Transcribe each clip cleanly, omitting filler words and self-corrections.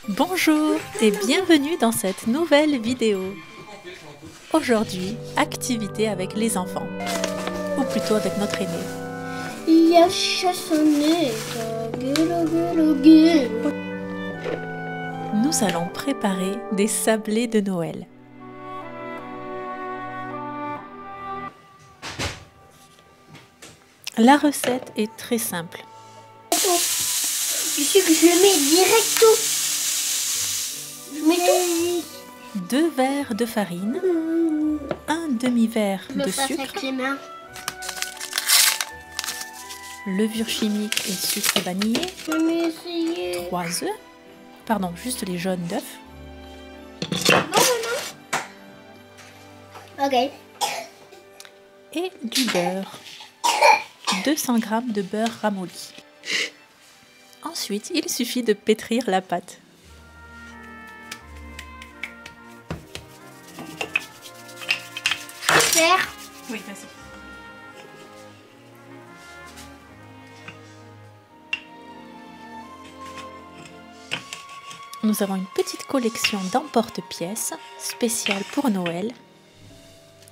Bonjour et bienvenue dans cette nouvelle vidéo. Aujourd'hui, activité avec les enfants, ou plutôt avec notre aîné. Il y a chassonné. Nous allons préparer des sablés de Noël. La recette est très simple. Tu sais que je le mets directo. Je mets tout. 2 verres de farine, un demi-verre de sucre, avec les mains. levure chimique et sucre vanillé, Je vais essayer. 3 œufs, pardon, juste les jaunes d'œufs, Ok. et du beurre, 200 g de beurre ramolli. Ensuite, il suffit de pétrir la pâte. Faire. Oui, vas-y. Nous avons une petite collection d'emporte-pièces spéciales pour Noël.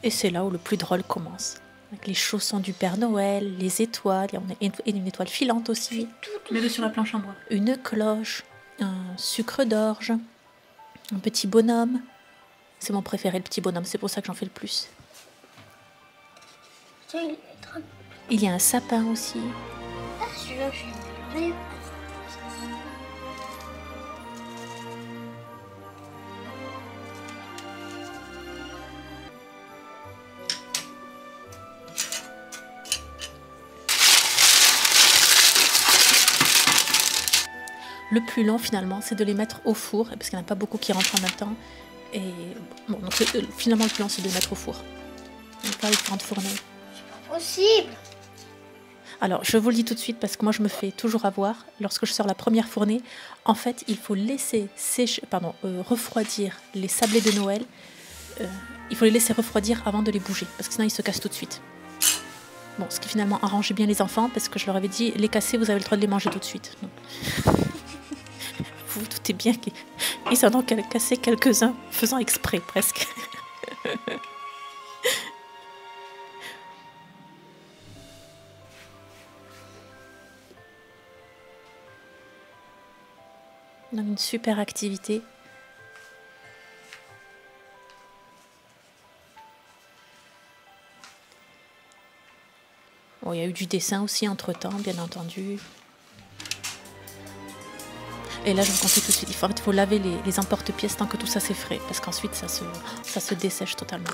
Et c'est là où le plus drôle commence. Avec les chaussons du Père Noël, les étoiles, et une étoile filante aussi. Mets-le sur la planche en bois. Une cloche, un sucre d'orge, un petit bonhomme. C'est mon préféré, le petit bonhomme, c'est pour ça que j'en fais le plus. Tiens, il est trop... Il y a un sapin aussi. Ah, celui-là, je vais Le plus long finalement, c'est de les mettre au four, parce qu'il n'y en a pas beaucoup qui rentrent en même temps. Et bon, donc finalement le plus long c'est de les mettre au four. Donc pas les différentes fournées. possible. Alors je vous le dis tout de suite parce que moi je me fais toujours avoir. Lorsque je sors la première fournée, en fait il faut laisser refroidir les sablés de Noël. Il faut les laisser refroidir avant de les bouger, parce que sinon ils se cassent tout de suite. Bon, ce qui finalement arrange bien les enfants, parce que je leur avais dit, les casser, vous avez le droit de les manger tout de suite. Donc... Vous vous doutez bien qu'ils en ont cassé quelques-uns, faisant exprès presque. Donc une super activité. Bon, il y a eu du dessin aussi entre-temps, bien entendu. Et là, je vous conseille tout de suite, il faut laver les emporte-pièces tant que tout ça c'est frais, parce qu'ensuite ça se dessèche totalement.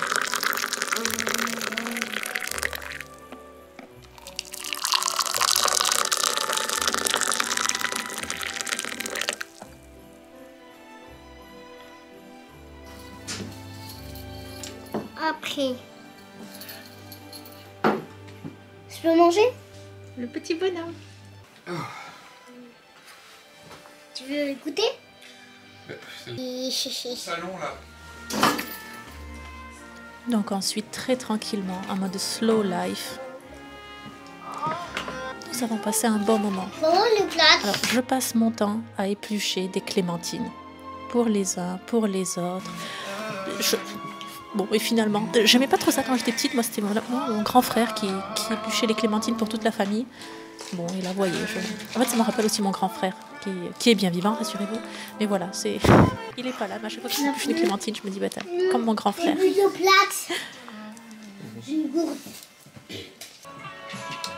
Après. Je peux manger? Le petit bonhomme. Tu veux goûter? Salon là. Donc ensuite, très tranquillement, en mode slow life, nous avons passé un bon moment. Comment le plat? Alors, je passe mon temps à éplucher des clémentines. Pour les uns, pour les autres. Bon, et finalement, j'aimais pas trop ça quand j'étais petite. Moi, c'était mon grand frère qui épluchait les clémentines pour toute la famille. Bon, et là, vous voyez, en fait, ça me rappelle aussi mon grand frère, qui est bien vivant, rassurez-vous. Mais voilà, il est pas là. Mais à chaque fois que j'épluche les clémentines, je me dis, bah, comme mon grand frère. J'ai une gourde.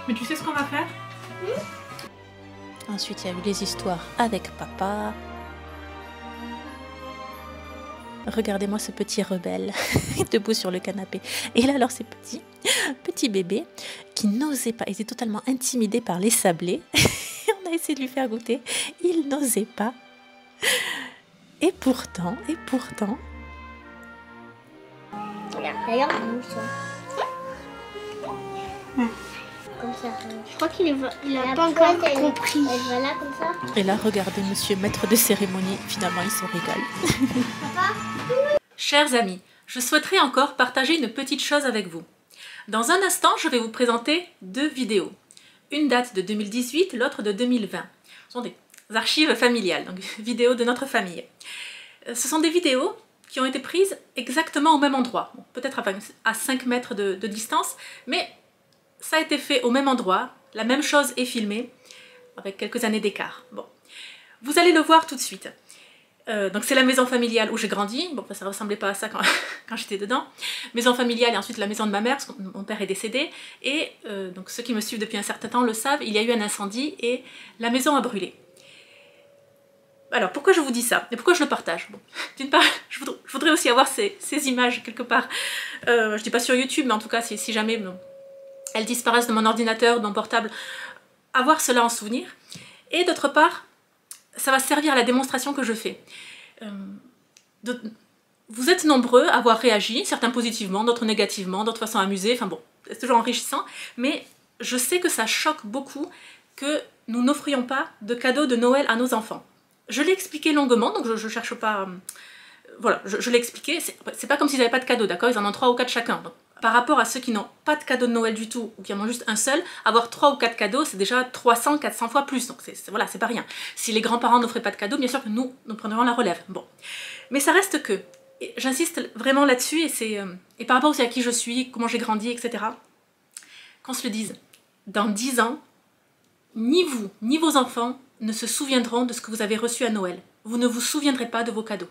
Mais tu sais ce qu'on va faire? Ensuite, il y a eu les histoires avec papa. Regardez-moi ce petit rebelle debout sur le canapé. Et là, alors, ces petits bébés qui n'osaient pas, ils étaient totalement intimidés par les sablés. On a essayé de lui faire goûter. Il n'osait pas. Et pourtant... Regarde, ça. Comme ça. Je crois qu'il a pas encore compris. Elle va là comme ça. Et là, regardez, monsieur maître de cérémonie, finalement, il se régale. Chers amis, je souhaiterais encore partager une petite chose avec vous. Dans un instant, je vais vous présenter 2 vidéos. Une date de 2018, l'autre de 2020. Ce sont archives familiales, donc vidéos de notre famille. Ce sont des vidéos qui ont été prises exactement au même endroit, bon, peut-être à 5 mètres de distance, mais ça a été fait au même endroit, la même chose est filmée, avec quelques années d'écart. Bon. Vous allez le voir tout de suite. Donc c'est la maison familiale où j'ai grandi, bon ça ressemblait pas à ça quand j'étais dedans, maison familiale et ensuite la maison de ma mère, parce que mon père est décédé, et donc ceux qui me suivent depuis un certain temps le savent, il y a eu un incendie et la maison a brûlé. Alors pourquoi je vous dis ça et pourquoi je le partage? Bon, d'une part, je voudrais aussi avoir ces images quelque part, je dis pas sur YouTube, mais en tout cas si jamais bon, elles disparaissent de mon ordinateur, de mon portable, avoir cela en souvenir, et d'autre part, ça va servir à la démonstration que je fais. Vous êtes nombreux à avoir réagi, certains positivement, d'autres négativement, d'autres façon amusées, enfin bon, c'est toujours enrichissant, mais je sais que ça choque beaucoup que nous n'offrions pas de cadeaux de Noël à nos enfants. Je l'ai expliqué longuement, donc je cherche pas... voilà, je l'ai expliqué, c'est pas comme s'ils n'avaient pas de cadeaux, d'accord? Ils en ont 3 ou 4 chacun. Donc, par rapport à ceux qui n'ont pas de cadeau de Noël du tout, ou qui en ont juste un seul, avoir 3 ou 4 cadeaux, c'est déjà 300, 400 fois plus, donc voilà, c'est pas rien. Si les grands-parents n'offraient pas de cadeaux, bien sûr que nous prendrions la relève. Bon. Mais ça reste que, j'insiste vraiment là-dessus, et par rapport aussi à qui je suis, comment j'ai grandi, etc., qu'on se le dise, dans 10 ans, ni vous, ni vos enfants ne se souviendront de ce que vous avez reçu à Noël. Vous ne vous souviendrez pas de vos cadeaux.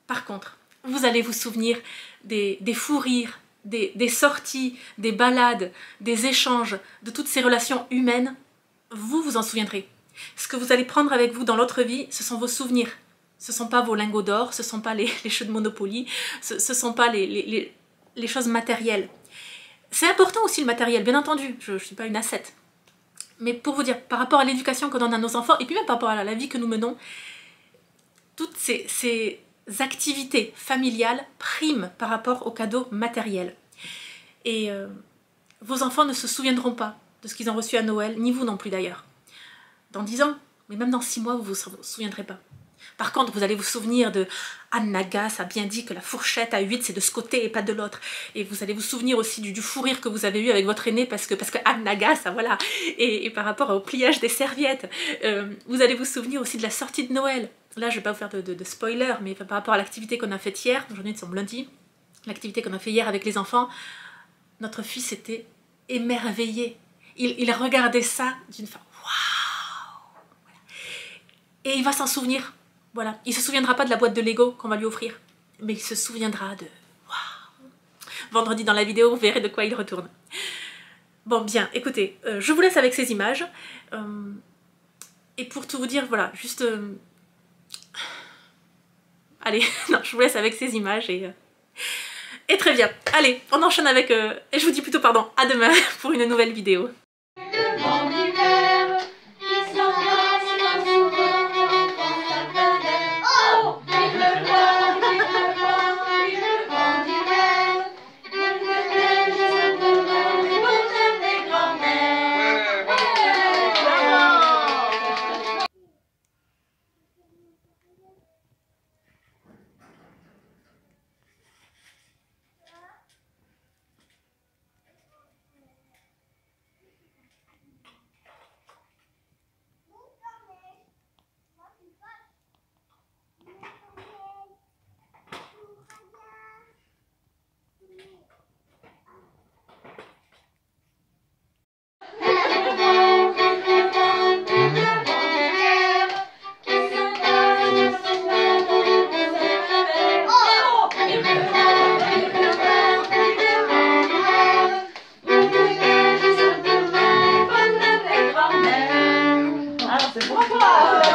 Par contre, vous allez vous souvenir des fous rires, des sorties, des balades, des échanges, de toutes ces relations humaines. Vous vous en souviendrez. Ce que vous allez prendre avec vous dans l'autre vie, ce sont vos souvenirs. Ce ne sont pas vos lingots d'or, ce ne sont pas les jeux de Monopoly, ce ne sont pas les choses matérielles. C'est important aussi le matériel, bien entendu, je ne suis pas une ascète. Mais pour vous dire, par rapport à l'éducation qu'on donne à nos enfants, et puis même par rapport à la vie que nous menons, toutes ces activités familiales priment par rapport aux cadeaux matériels. Et vos enfants ne se souviendront pas de ce qu'ils ont reçu à Noël, ni vous non plus d'ailleurs. Dans 10 ans, mais même dans 6 mois, vous ne vous souviendrez pas. Par contre, vous allez vous souvenir de Anne Nagas a bien dit que la fourchette à 8 c'est de ce côté et pas de l'autre. Et vous allez vous souvenir aussi du fou rire que vous avez eu avec votre aîné parce que Anne Nagas, voilà. Et par rapport au pliage des serviettes, vous allez vous souvenir aussi de la sortie de Noël. Là, je ne vais pas vous faire de spoiler, mais par rapport à l'activité qu'on a faite hier, aujourd'hui nous sommes lundi, l'activité qu'on a fait hier avec les enfants, notre fils était émerveillé. Il regardait ça d'une façon waouh. Et il va s'en souvenir. Voilà, il ne se souviendra pas de la boîte de Lego qu'on va lui offrir, mais il se souviendra de waouh. Vendredi dans la vidéo, vous verrez de quoi il retourne. Bon, bien, écoutez, je vous laisse avec ces images. Et pour tout vous dire, voilà, juste... Allez, non, je vous laisse avec ces images et très bien. Allez, on enchaîne avec... et je vous dis plutôt pardon, à demain pour une nouvelle vidéo. C'est pour toi.